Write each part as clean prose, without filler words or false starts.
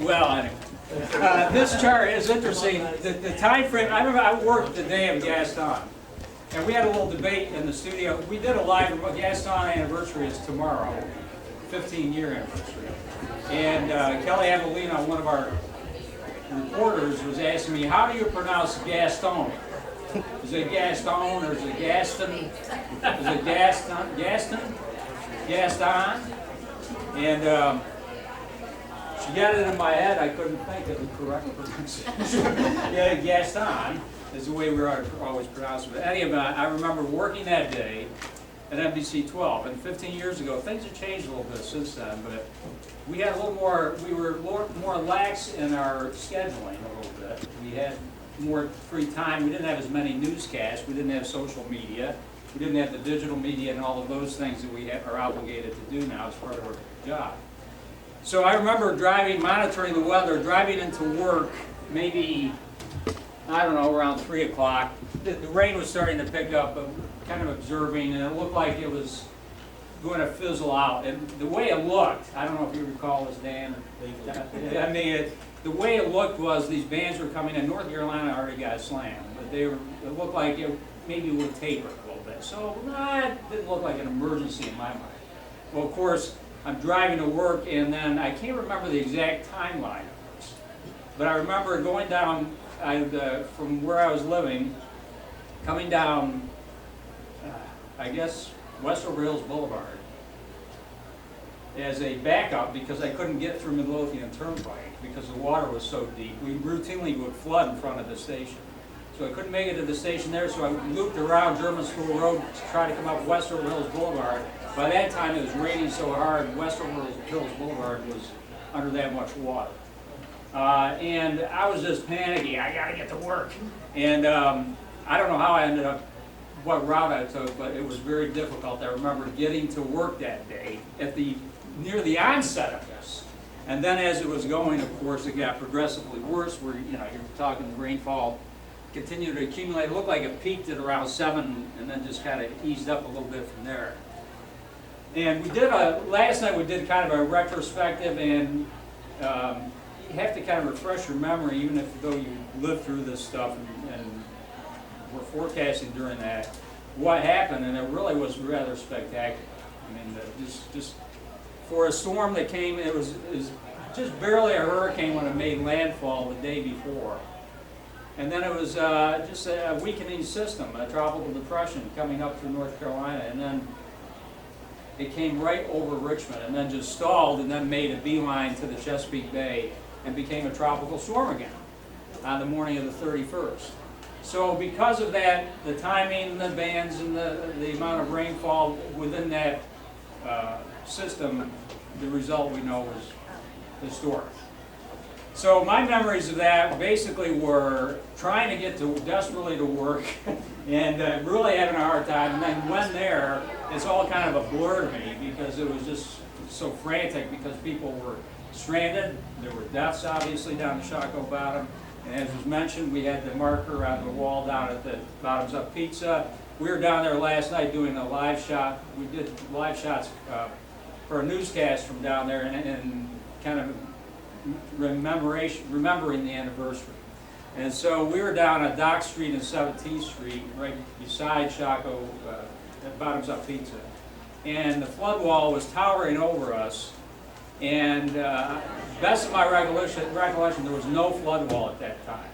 Well, anyway, this chart is interesting. The time frame, I remember I worked the day of Gaston, and we had a little debate in the studio. We did a live, Gaston anniversary is tomorrow, 15-year anniversary. And Kelly Avelina, one of our reporters, was asking me, how do you pronounce Gaston? Is it Gaston or is it Gaston? Is it Gaston? Gaston? Gaston? And she got it in my head, I couldn't think of the correct pronunciation. Yeah, Gaston is the way we always pronounce it. But any event, I remember working that day at NBC 12, and 15 years ago, things have changed a little bit since then, but we had a little more, we were more lax in our scheduling a little bit. We had more free time. We didn't have as many newscasts. We didn't have social media. We didn't have the digital media and all of those things that we are obligated to do now as part of our job. So I remember driving, monitoring the weather, driving into work, maybe, I don't know, around 3 o'clock. The rain was starting to pick up, but kind of observing, and it looked like it was going to fizzle out. And the way it looked, I don't know if you recall this, Dan. I mean, the way it looked was these bands were coming in. North Carolina already got slammed, but it looked like it maybe would taper a little bit. So it didn't look like an emergency in my mind. Well, of course, I'm driving to work, and then I can't remember the exact timeline of this, but I remember going down from where I was living, coming down, I guess, Westover Hills Boulevard as a backup because I couldn't get through Midlothian Turnpike because the water was so deep. We routinely would flood in front of the station. So I couldn't make it to the station there, so I looped around German School Road to try to come up Westover Hills Boulevard. By that time, it was raining so hard, Westover Hills Boulevard was under that much water. And I was just panicking. I got to get to work. And I don't know how I ended up, what route I took, but it was very difficult. I remember getting to work that day at near the onset of this. And then as it was going, of course, it got progressively worse. Where you're talking the rainfall continued to accumulate. It looked like it peaked at around 7 and then just kind of eased up a little bit from there. And we did last night we did kind of a retrospective, and you have to kind of refresh your memory, even though you lived through this stuff and were forecasting during that, what happened, and it really was rather spectacular. I mean, just for a storm that came, it was just barely a hurricane when it made landfall the day before. And then it was just a weakening system, a tropical depression coming up through North Carolina, and then it came right over Richmond and then just stalled and then made a beeline to the Chesapeake Bay and became a tropical storm again on the morning of the 31st. So because of that, the timing, the bands, and the amount of rainfall within that system, the result we know was historic. So my memories of that basically were trying to get desperately to work and really having a hard time. And then when there, it's all kind of a blur to me because it was just so frantic because people were stranded. There were deaths, obviously, down the Shockoe Bottom. And as was mentioned, we had the marker on the wall down at the Bottoms Up Pizza. We were down there last night doing a live shot. We did live shots for a newscast from down there and kind of remembering the anniversary. And so we were down at Dock Street and 17th Street, right beside Shockoe, at Bottoms Up Pizza. And the flood wall was towering over us. And best of my recollection, there was no flood wall at that time.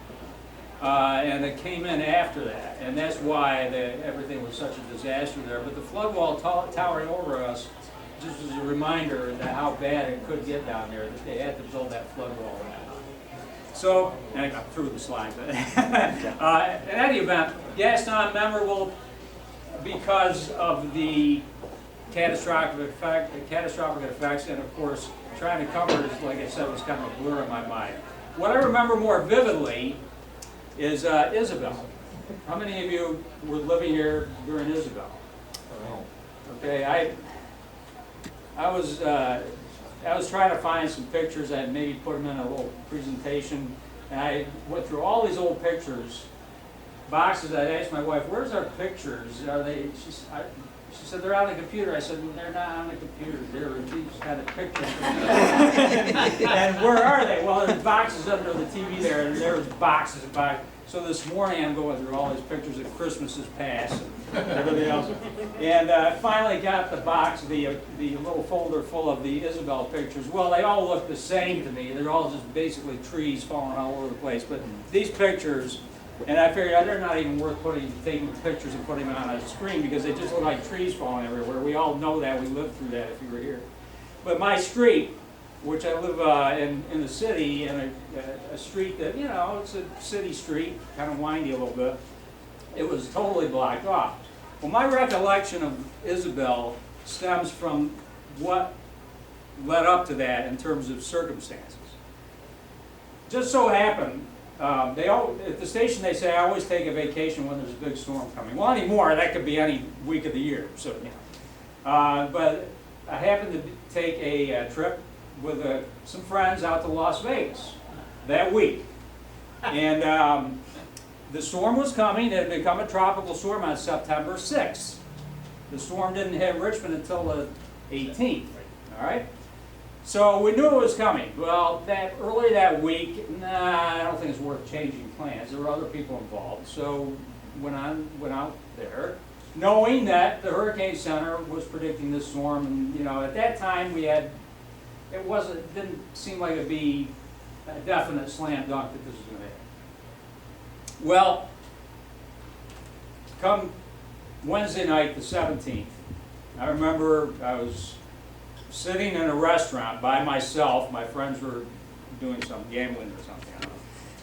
And it came in after that. And that's why everything was such a disaster there. But the flood wall towering over us just as a reminder that how bad it could get down there, that they had to build that flood wall around. So, and I got through the slide, but in any event, Gaston memorable because of the catastrophic effects, and of course, trying to cover it, like I said, was kind of a blur in my mind. What I remember more vividly is Isabel. How many of you were living here during Isabel? Okay, I was trying to find some pictures and maybe put them in a little presentation, and I went through all these old pictures, boxes. I asked my wife, "Where's our pictures? Are they?" She said, they're on the computer. I said, well, they're not on the computer. They're these kind of pictures. And where are they? Well, there's boxes under the TV there, and there's boxes and boxes. So this morning I'm going through all these pictures of Christmases past and everything else. And finally got the box, the little folder full of the Isabel pictures. Well, they all look the same to me. They're all just basically trees falling all over the place. But these pictures, and I figured they're not even worth taking pictures and putting them on a screen because they just look like trees falling everywhere. We all know that. We lived through that if you were here. But my street, which I live in the city, in a street that, you know, it's a city street, kind of windy a little bit. It was totally blocked off. Well, my recollection of Isabel stems from what led up to that in terms of circumstances. Just so happened, at the station they say I always take a vacation when there's a big storm coming. Well, anymore, that could be any week of the year. So, you know. But I happened to take a trip with some friends out to Las Vegas that week. And the storm was coming. It had become a tropical storm on September 6th. The storm didn't hit Richmond until the 18th, all right? So we knew it was coming. Well, early that week, I don't think it's worth changing plans. There were other people involved. So went out there, knowing that the Hurricane Center was predicting this storm. And, you know, at that time it didn't seem like it'd be a definite slam dunk that this was going to happen. Well, come Wednesday night, the 17th, I remember I was sitting in a restaurant by myself. My friends were doing some gambling or something, I don't know.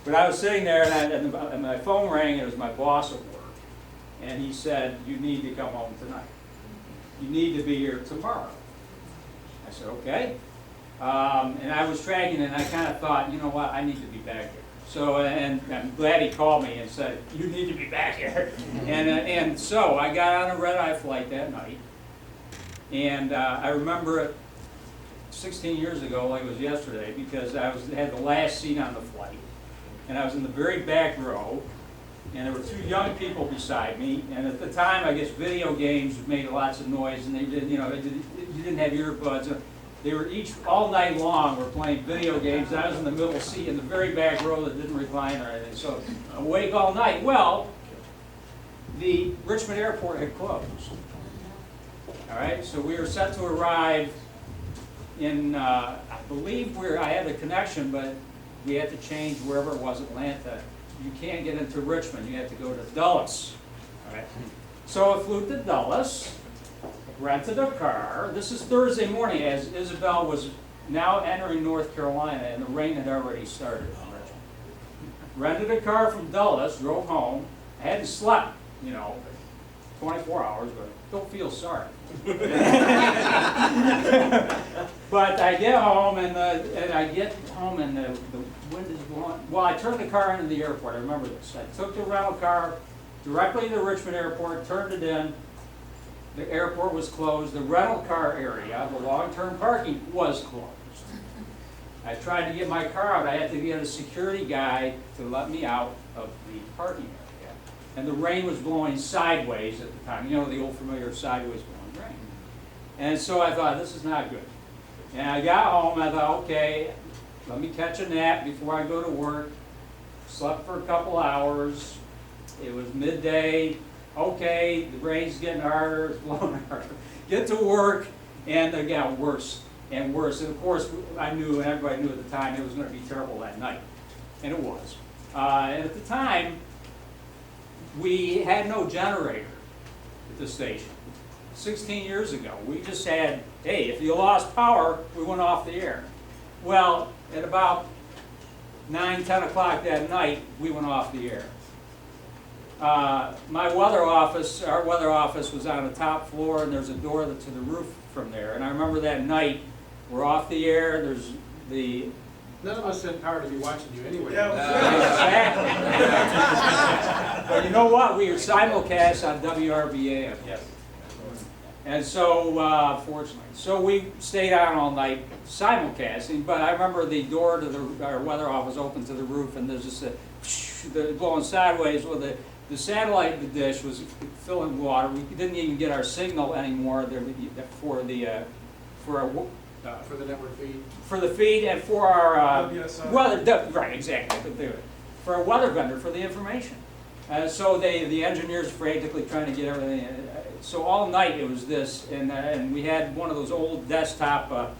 But I was sitting there, and my phone rang. It was my boss at work. And he said, you need to come home tonight. You need to be here tomorrow. I said, okay. And I was tracking, and I kind of thought, you know what, I need to be back here. So, and I'm glad he called me and said, you need to be back here. And so I got on a red-eye flight that night. And I remember it 16 years ago, like it was yesterday, because I had the last seat on the flight. And I was in the very back row. And there were two young people beside me. And at the time, I guess video games made lots of noise. And they did, you know, you didn't have earbuds. They were each, all night long, were playing video games. I was in the middle seat in the very back row that didn't recline or anything. So awake all night. Well, the Richmond airport had closed. All right, so we were set to arrive in, I believe I had a connection, but we had to change wherever it was, Atlanta. You can't get into Richmond. You have to go to Dulles. All right. So I flew to Dulles. Rented a car. This is Thursday morning as Isabel was now entering North Carolina, and the rain had already started in Richmond. Rented a car from Dulles, drove home. I hadn't slept, you know, 24 hours, but don't feel sorry. But I get home, and the wind is blowing. Well, I turned the car into the airport. I remember this. I took the rental car directly to the Richmond airport, turned it in. The airport was closed. The rental car area, the long-term parking, was closed. I tried to get my car out. I had to get a security guy to let me out of the parking area. And the rain was blowing sideways at the time. You know, the old familiar sideways blowing rain. And so I thought, this is not good. And I got home, and I thought, okay, let me catch a nap before I go to work. Slept for a couple hours. It was midday. Okay, the rain's getting harder, it's blowing harder. Get to work, and it got worse and worse. And of course, I knew, and everybody knew at the time, it was going to be terrible that night. And it was. And at the time, we had no generator at the station. 16 years ago, we just had, hey, if you lost power, we went off the air. Well, at about 9, 10 o'clock that night, we went off the air. Our weather office was on the top floor, and there's a door to the roof from there. And I remember that night, we're off the air, there's the... None of us had power to be watching you anyway. Exactly. But you know what? We were simulcast on WRBA. Yes. And so, fortunately. So we stayed on all night simulcasting, but I remember the door to our weather office open to the roof, and there's just blowing sideways with the satellite dish was filling with water. We didn't even get our signal anymore there for the, for our, For the network feed. for the feed and for our WSI. weather, right, exactly, for our weather vendor for the information. So the engineers frantically trying to get everything. So all night it was this, and we had one of those old desktop,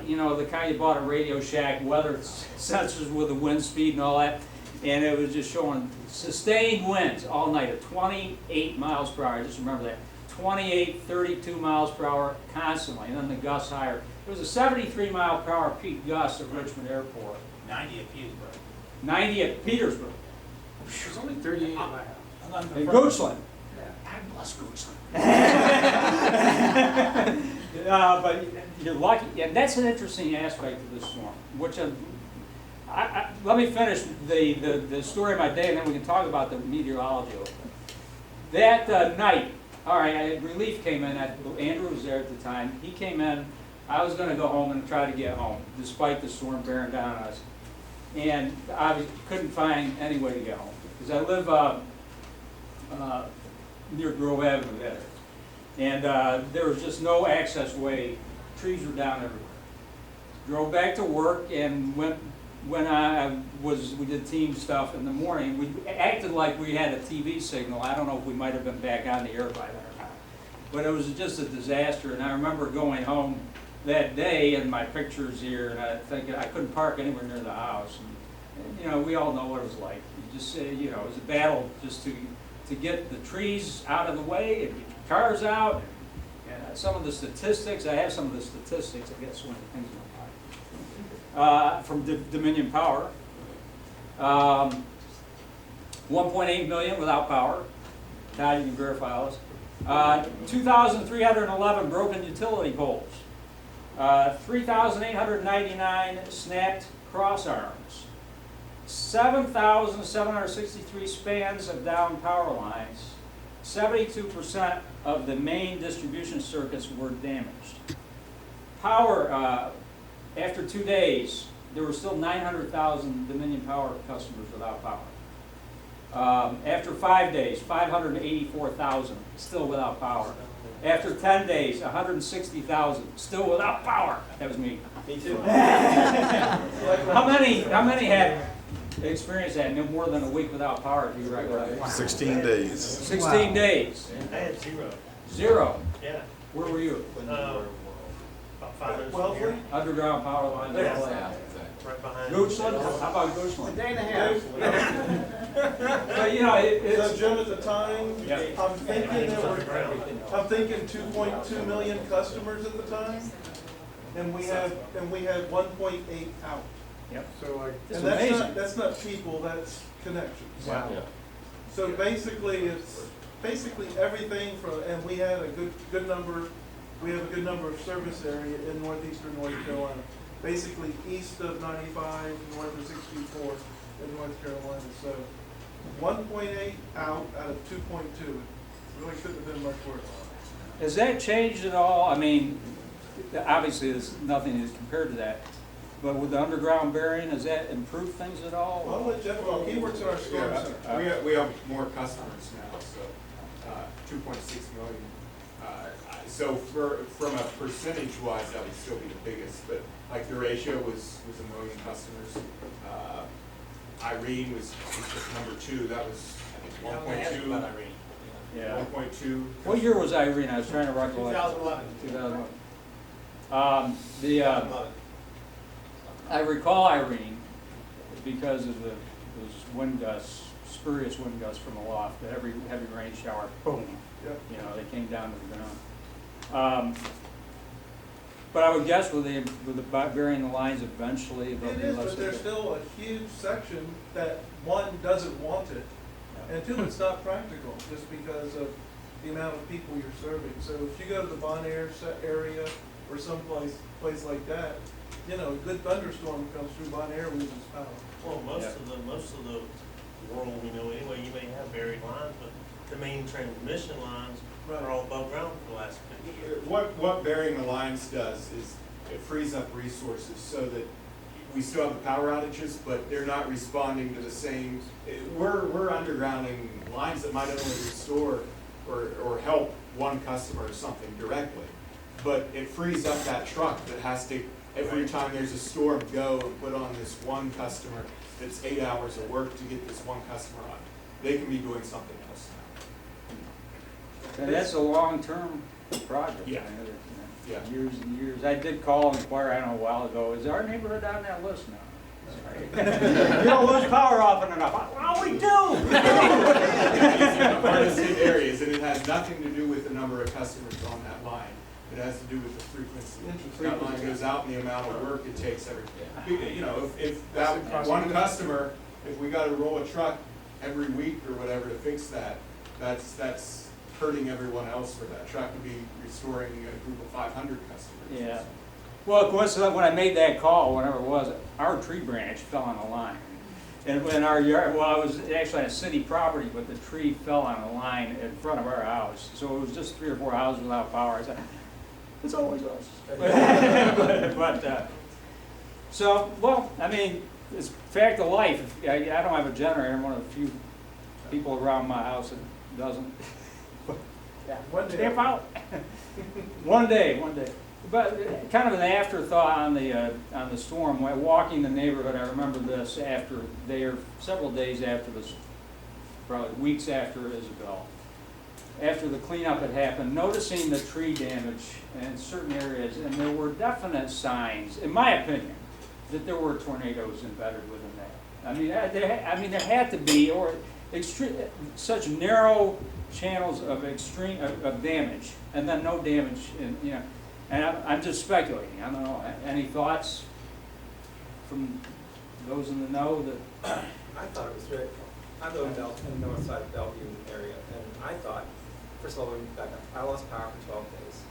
you know, the kind you bought at Radio Shack, weather sensors with the wind speed and all that, and it was just showing sustained winds all night at 28 miles per hour. I just remember that. 28, 32 miles per hour constantly, and then the gusts higher. It was a 73 mile per hour peak gust at Richmond Airport. 90 at Petersburg. 90 at Petersburg. It's only 38 miles. In Goochland. God bless Goochland. But you're lucky, and that's an interesting aspect of this storm, which let me finish the story of my day, and then we can talk about the meteorology a little bit. That night, all right, relief came in. Andrew was there at the time. He came in. I was going to go home and try to get home, despite the storm bearing down on us. And I couldn't find any way to get home, because I live near Grove Avenue there. And there was just no access way. Trees were down everywhere. Drove back to work, and when we did team stuff in the morning, we acted like we had a TV signal. I don't know if we might have been back on the air by then or not. But it was just a disaster, and I remember going home that day, and my pictures here, and I think I couldn't park anywhere near the house. And you know, we all know what it was like. You just say, you know, it was a battle just to get the trees out of the way and get your cars out. And some of the statistics, I have some of the statistics, I guess, one of the things in my pocket. From Dominion Power. 1.8 million without power. Now you can verify all this. 2,311 broken utility poles. 3,899 snapped cross arms. 7,763 spans of down power lines. 72% of the main distribution circuits were damaged. Power, after 2 days, there were still 900,000 Dominion Power customers without power. After 5 days, 584,000 still without power. After 10 days, 160,000 still without power. That was me. Me too. How many had experienced that? No more than a week without power, if you recollect. 16 days. 16 days. I had 0. 0. Yeah. Where were you? About 5 minutes from Wellesley? here. Underground power line. Yeah. Right behind. Goochland? How about Goochland? Day and a half. But you know, So it's Jim, at the time, Yeah. I'm thinking there It's on were, the ground. I'm thinking 2.2 million customers at the time, and we had 1.8 out. Yep. So like, It's And amazing. that's not people, that's connections. Wow. So basically, everything from, and we had a good number, we have a good number of service area in northeastern North Carolina. Basically east of 95, north of 64 in North Carolina. So 1.8 out of 2.2. It really couldn't have been much worse. Has that changed at all? I mean, obviously there's nothing is compared to that. But with the underground burying, has that improved things at all? Well, I'll let Jeff talk. He works in our storm Yeah, center. we have more customers now, so 2.6 million. So from a percentage wise, that would still be the biggest, but like the ratio was 1 million customers. Irene was just number 2. That was, I think, 1.2. Yeah. 1.2. What year was Irene? I was trying to recollect. 2011. 2011. I recall Irene because of those wind gusts, spurious wind gusts from aloft. That every heavy rain shower, boom, Yep. you know, they came down to the ground. But I would guess with the burying the lines eventually they'll It be is, less. but there's still a huge section that, one, doesn't want it, and two, it's not practical, just because of the amount of people you're serving. So if you go to the Bon Air area or someplace like that, you know, a good thunderstorm comes through, Bon Air loses power. Well, most of the world we know anyway, you may have buried lines, but the main transmission lines are all above ground for the last 50 years. What burying the lines does is it frees up resources so that we still have the power outages, but they're not responding to the same, we're undergrounding lines that might only restore or help one customer or something directly. But it frees up that truck that has to, every time there's a storm, go and put on this one customer. It's 8 hours of work to get this one customer on. They can be doing something else now. And that's a long-term project. Yeah. Yeah. Years and years. I did call and inquire, I don't know, a while ago, is our neighborhood on that list now? You don't lose power often enough. Well, we do! It's in the hardest hit areas, and it has nothing to do with the number of customers on that line. It has to do with the frequency. That line goes out and the amount of work it takes every, you know, if that one customer, if we gotta roll a truck every week or whatever to fix that, that's hurting everyone else for that truck to be restoring a group of 500 customers. Yeah. Well, coincidentally, when I made that call, whenever it was, our tree branch fell on the line. And in our yard, well, I was actually on city property, but the tree fell on a line in front of our house. So it was just 3 or 4 houses without power. I said, it's always us. So, well, I mean, it's fact of life. I don't have a generator. I'm one of the few people around my house that doesn't. Yeah, One day. stamp out. One day. But kind of an afterthought on the storm. While walking the neighborhood, I remember this after several days after this, probably weeks after Isabel. After the cleanup had happened, noticing the tree damage in certain areas, and there were definite signs, in my opinion, that there were tornadoes embedded within that. I mean, there had to be, or such narrow channels of extreme of damage, and then no damage, and I'm just speculating. I don't know. Any thoughts from those in the know that? I thought it was very, I live in the north side of Bellevue area, and I thought, first of all, let me back up. I lost power for 12 days.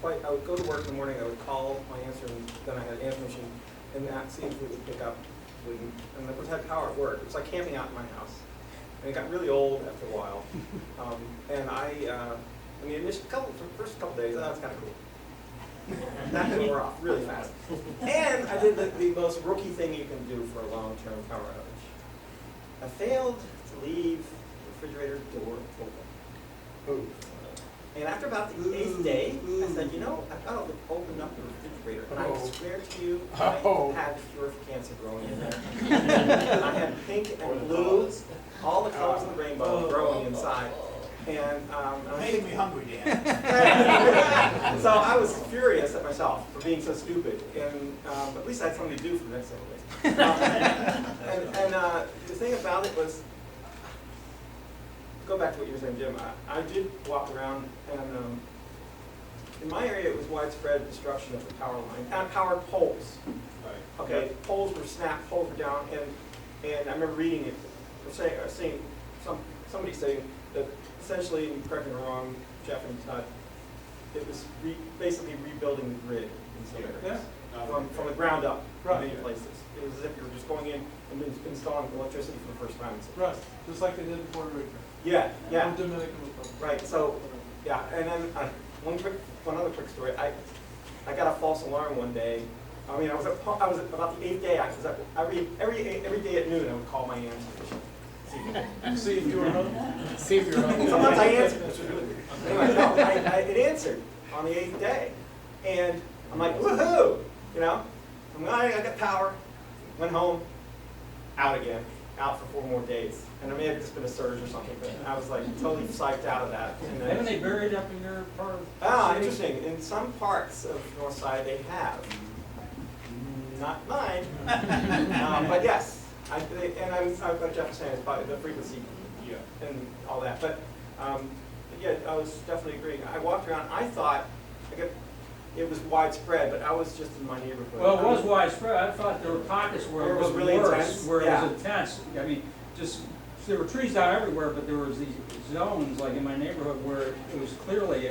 I would go to work in the morning, I would call my answer, and then I had an answer machine, and that see if it would pick up, and of course I had power at work. It was like camping out in my house. And it got really old after a while. And the first couple days, it's kind of cool. That wore off really fast. And I did the most rookie thing you can do for a long-term power outage. I failed to leave the refrigerator door open. And after about the 8th day, I said, I've got to open up the refrigerator. And I swear to you, I had the cure for cancer growing in there. I had pink and blue, all the colors of the rainbow growing inside. And Making me hungry, Dan. so I was furious at myself for being so stupid. And at least I had something to do for the next several days. And the thing about it was, go back to what you were saying, Jim. I did walk around, and in my area it was widespread destruction of the power line and power poles. Right. Okay, poles were snapped, poles were down, and I remember reading it, seeing somebody saying that essentially, and correct me if I'm wrong, Jeff and Todd, it was basically rebuilding the grid in some areas. From the ground up in many places. It was as if you were just going in and installing electricity for the first time. Right, just like they did in Puerto Rico. Yeah. Or Dominican Republic. Right, so, yeah, and then one other quick story. I got a false alarm one day. I was about the 8th day. Every day at noon I would call my answer. See if you were home. See if you're home. Sometimes I answered, which was really weird. Anyway, no, it answered on the 8th day. And I'm like, woohoo! I got power, went home, out again, out for 4 more days. And it may have just been a surge or something, but I was like totally psyched out of that. Haven't they buried up in your part of the Ah, city? interesting. In some parts of North Side they have. Not mine. But yes. Like Jeff was saying, it's about the frequency and all that. But yeah, I was definitely agreeing. I walked around, I thought it was widespread, but I was just in my neighborhood. Well, it was widespread. I thought there were pockets where it was really worse, intense. where it Yeah. was intense. I mean, there were trees down everywhere, but there was these zones, like in my neighborhood, where it was clearly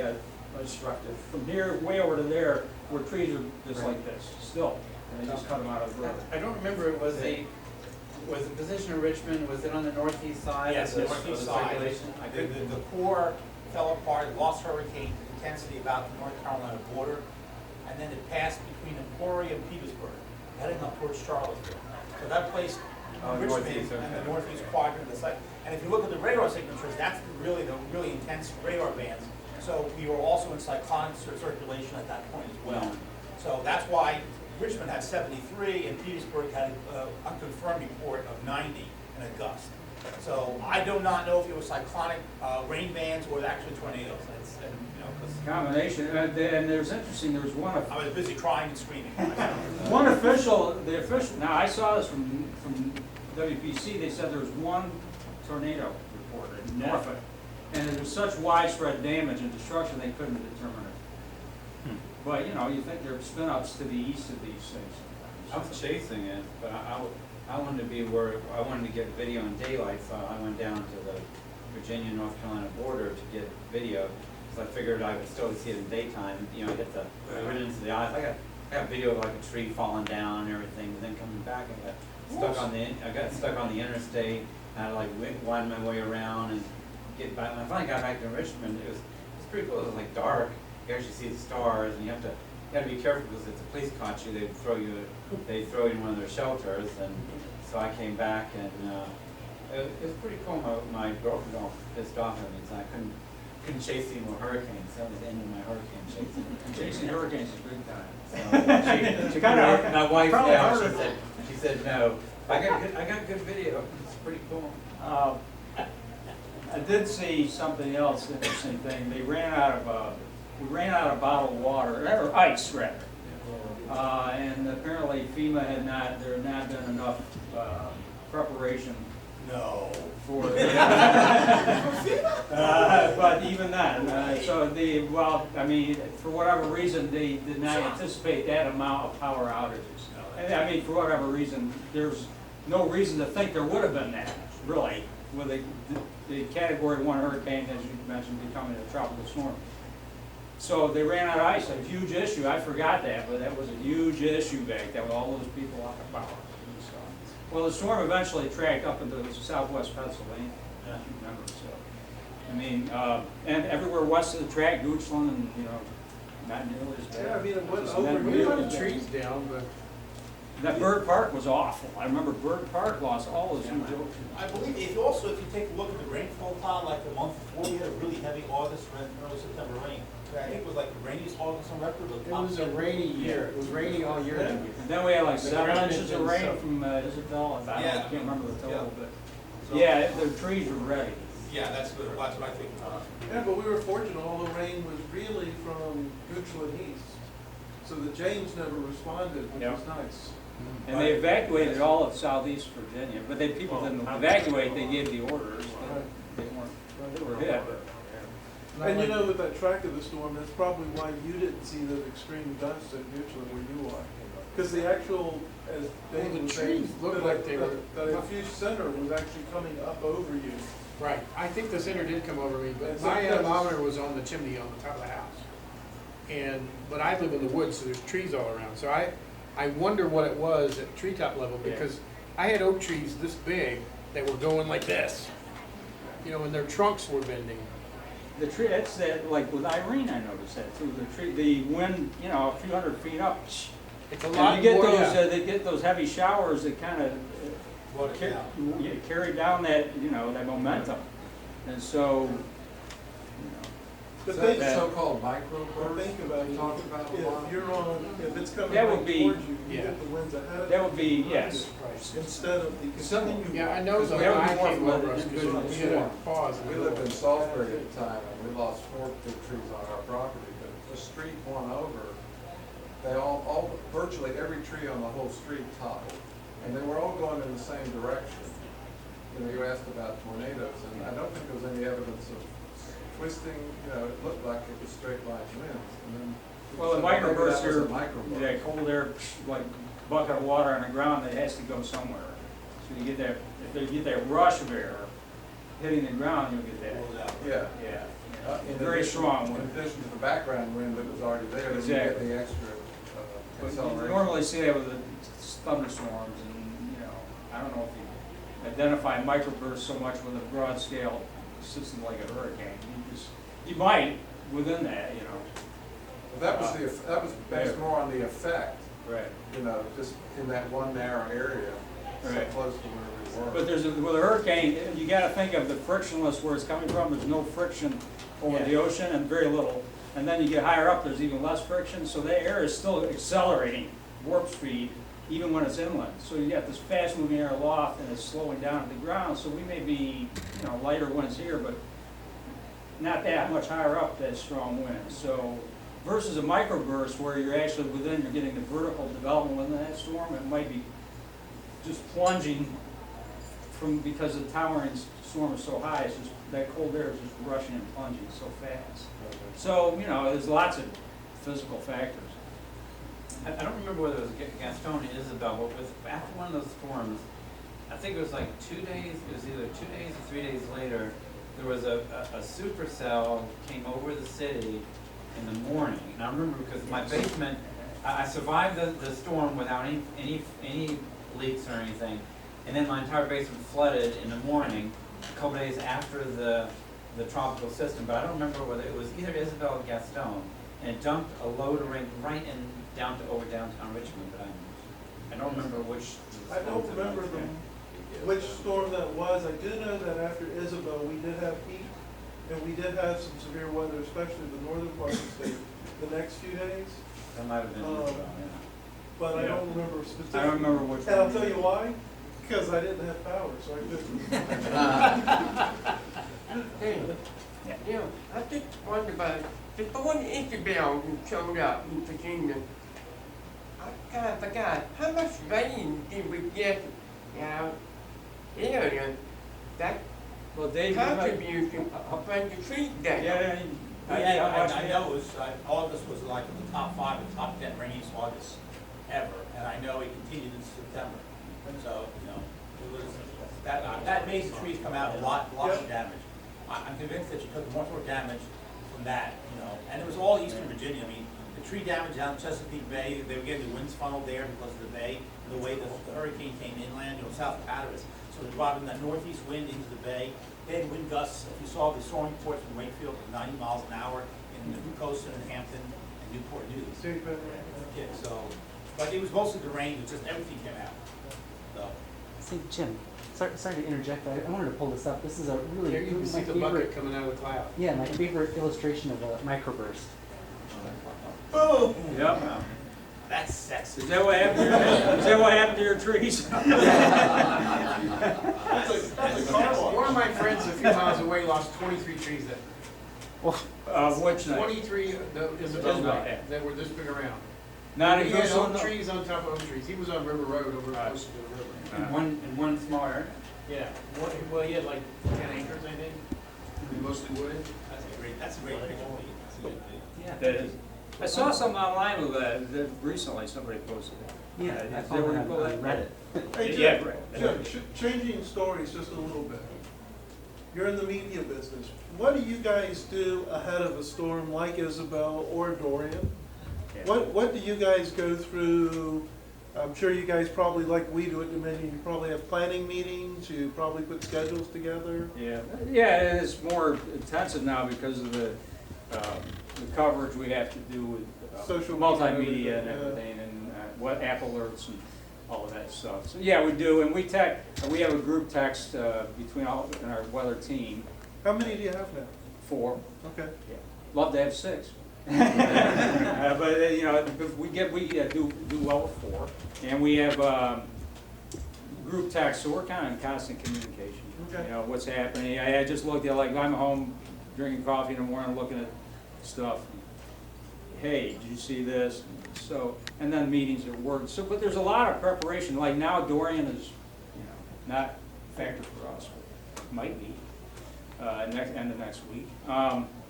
destructive. From here way over to there, where trees are just like this, still, and they just cut them out of the road. I don't remember, was the position of Richmond, was it on the northeast side? Yes, of the northeast of the side. circulation? The core fell apart, lost hurricane intensity about the North Carolina border, and then it passed between Emporia and Petersburg. heading up towards Charlottesville. So that place, Oh, Richmond, northeast, and okay. the northeast quadrant of the site. And if you look at the radar signatures, that's the really intense radar bands. So we were also in cyclonic circulation at that point as well. So that's why Richmond had 73 and Petersburg had an unconfirmed report of 90 in a gust. So I do not know if it was cyclonic rain bands or actually tornadoes. That's, and, you know, 'cause Combination, and there's interesting, there was one of I was busy crying and screaming. one official, the official, now I saw this from WPC, they said there was one tornado reported in Norfolk. And there was such widespread damage and destruction, they couldn't determine it. But, you know, you think there are spin-ups to the east of these things I was chasing it, but I wanted to be where, I wanted to get video in daylight, so I went down to the Virginia-North Carolina border to get video. So I figured I would still see it in daytime, you know, hit the, I went into the eyes, I got video of like a tree falling down and everything, and then coming back, I got stuck on the interstate, I had to like wind my way around and get back. When I finally got back to Richmond, it was pretty cool. It was like dark. You actually see the stars, and you have to be careful because if the police caught you, they'd throw you in one of their shelters. And so I came back, and it was pretty cool. My girlfriend got pissed off at me, so I couldn't chase any more hurricanes. That was the end of my hurricane chasing. Chasing hurricanes is big time. So she Kinda hard- my wife probably now, harder. she said no. I got good video. It's pretty cool. I did see something else, interesting thing, we ran out of bottled water, or ice rather. And apparently FEMA there had not been enough, preparation No. for, but even then, I mean, for whatever reason, they did not anticipate that amount of power outages. And I mean, for whatever reason, there's no reason to think there would have been that, really, with the Category 1 hurricane, as you mentioned, becoming a tropical storm. So they ran out of ice, a huge issue, I forgot that, but that was a huge issue back then with all those people out of power. So, well, the storm eventually tracked up into southwest Pennsylvania, if you remember, so. I mean, and everywhere west of the track, Goochland, and, you know, not nearly as bad. Yeah, I mean, it went Just over not here. nearly We as had bad. trees down, but. That Bird Park was awful. I remember Bird Park lost all those huge oaks. I believe if you take a look at the rainfall cloud, like the month before, we had a really heavy August, early September rain. I think it was like the rainiest August on record. It was a rainy year, it was rainy all year. And then we had like The 7 ground inches had of been rain soaked. from Isabel, and I Yeah. can't remember the total, but, So- yeah, the trees were ready. Yeah, that's what I think. Yeah, but we were fortunate, all the rain was really from Goochland east. So the James never responded, which Yep. was nice. And they evacuated all of southeast Virginia, but people didn't evacuate, they gave the orders, but they were hit. And you know, with that track of the storm, that's probably why you didn't see those extreme gusts at Goochland where you are. Because the actual, as Dave the was saying, trees looked like they were- the diffuse center was actually coming up over you. Right, I think the center did come over me, but And my sometimes- anemometer was on the chimney on the top of the house. But I live in the woods, so there's trees all around, so I wonder what it was at treetop level, Yeah. because I had oak trees this big that were going like this. You know, and their trunks were bending. The tree, that's that, like with Irene, I noticed that too, the wind, you know, a few hundred feet up. It's a And lot you get more, those, yeah. they get those heavy showers that kind of Brought it down. carry down that, you know, that momentum. And so, But So think, that- So-called but microbursts, think about we it, talked about a lot. if you're on, if it's coming That right would be- towards you, you yeah. get the winds ahead of you. that would be, yes. Instead of the. Something you- Yeah, I know the That would be guy more came from over an us, because individual we had a storm. pause. We lived in Salisbury at the time, and we lost 4 big trees on our property, but the street one over, they all, virtually every tree on the whole street toppled, and they were all going in the same direction. You know, you asked about tornadoes, and I don't think there was any evidence of twisting, you know, it looked like it was straight line winds, and then. Well, the so maybe that microbursts was a are, microburst. that cold air, like bucket of water on the ground, that has to go somewhere. So you get that, if they get that rush of air hitting the ground, you'll get that. Yeah. Yeah. In Very addition- strong In wind. addition to the background wind that was already there, then you get the extra But you acceleration. normally see that with the thunderstorms, and, you know, I don't know if you identify microbursts so much with a broad scale system like a hurricane. You might, within that, you know. That was based more on the effect Right. you know, just in that one narrow area, so Right. close to where we were. But with a hurricane, you gotta think of the frictionless, where it's coming from, there's no friction over the ocean and very little. And then you get higher up, there's even less friction, so that air is still accelerating warp speed, even when it's inland. So you got this fast moving air aloft and it's slowing down at the ground, so we may be, you know, lighter winds here, but not that much higher up, that strong wind. So versus a microburst where you're actually you're getting the vertical development within that storm, it might be just plunging because the towering storm is so high, it's just, that cold air is just rushing and plunging so fast. So, you know, there's lots of physical factors. I don't remember whether it was Gaston or Isabel, but with, after one of those storms, I think it was like 2 days, it was either 2 days or 3 days later, there was a supercell came over the city in the morning. And I remember because my basement, I survived the storm without any leaks or anything. And then my entire basement flooded in the morning, a couple days after the tropical system. But I don't remember whether it was either Isabel or Gaston. And it dumped a load of rain right in over downtown Richmond. But I don't remember which. I don't remember which storm that was. I do know that after Isabel, we did have heat, and we did have some severe weather, especially the northern part of the state, the next few days. That might have been Isabel, yeah. But I Yeah. don't remember specifically. I don't remember which And I'll one. tell you why, because I didn't have power, so I couldn't. Hey, you know, I just wonder about, before Isabel showed up in Virginia, I kind of forgot, how much rain did we get out area that Well, Dave, you might- contributed from the tree down? yeah, I know it was, August was like in the top 5 and top 10 rainiest August ever, and I know it continued in September. So, you know, it was, that made the trees come out a lot of damage. I'm convinced that you took much more damage from that, you know, and it was all eastern Virginia. I mean, the tree damage down Chesapeake Bay, they were getting the winds funneled there because of the bay, and the way the hurricane came inland, you know, south of Hatteras. So they're driving that northeast wind into the bay. They had wind gusts, if you saw the storm reports from Wakefield, of 90 miles an hour in New Coast and Hampton and Newport News. Yeah, so, but it was mostly the rain, it just everything came out. So, Say, Jim, sorry to interject, but I wanted to pull this up. This is a really There you can see the bucket coming out of the cloud. yeah, my favorite illustration of a microburst. boom! Yep. That's sexy. Is that what happened to your, is that what happened to your trees? That's a car wash. One of my friends a few miles away lost 23 trees that, Which night? 23, the Isabel Isabel, night, yeah. that were this big around. Not He in had Goodson? oak trees on top of oak trees. He was on River Road over close to the river. In one small area. Yeah, well, he had like 10 acres, I think, mostly wooded. That's a great picture. That's a good thing. Yeah, That is. I saw something online with that recently, somebody posted it. yeah, Is I that found where it you pulled on that? Reddit. Hey, Yeah, Jim, right. Jim, changing stories just a little bit. You're in the media business. What do you guys do ahead of a storm like Isabel or Dorian? Yeah. What do you guys go through? I'm sure you guys probably, like we do at Dominion, you probably have planning meetings, you probably put schedules together. Yeah, yeah, and it's more intensive now because of the coverage we have to do with Social media and multimedia and everything, yeah. everything, and what app alerts and all of that stuff. So, yeah, we do, and we have a group text between all, in our weather team, How many do you have now? 4. Okay. Love to have 6. But, you know, we do well with 4. And we have group text, so we're kind of in constant communication. Okay. You know, what's happening. I just looked at, like, I'm home drinking coffee in the morning, looking at stuff. Hey, did you see this? So, and then meetings at work. So, but there's a lot of preparation. Like now, Dorian is, you know, not a factor for us. Might be end of next week.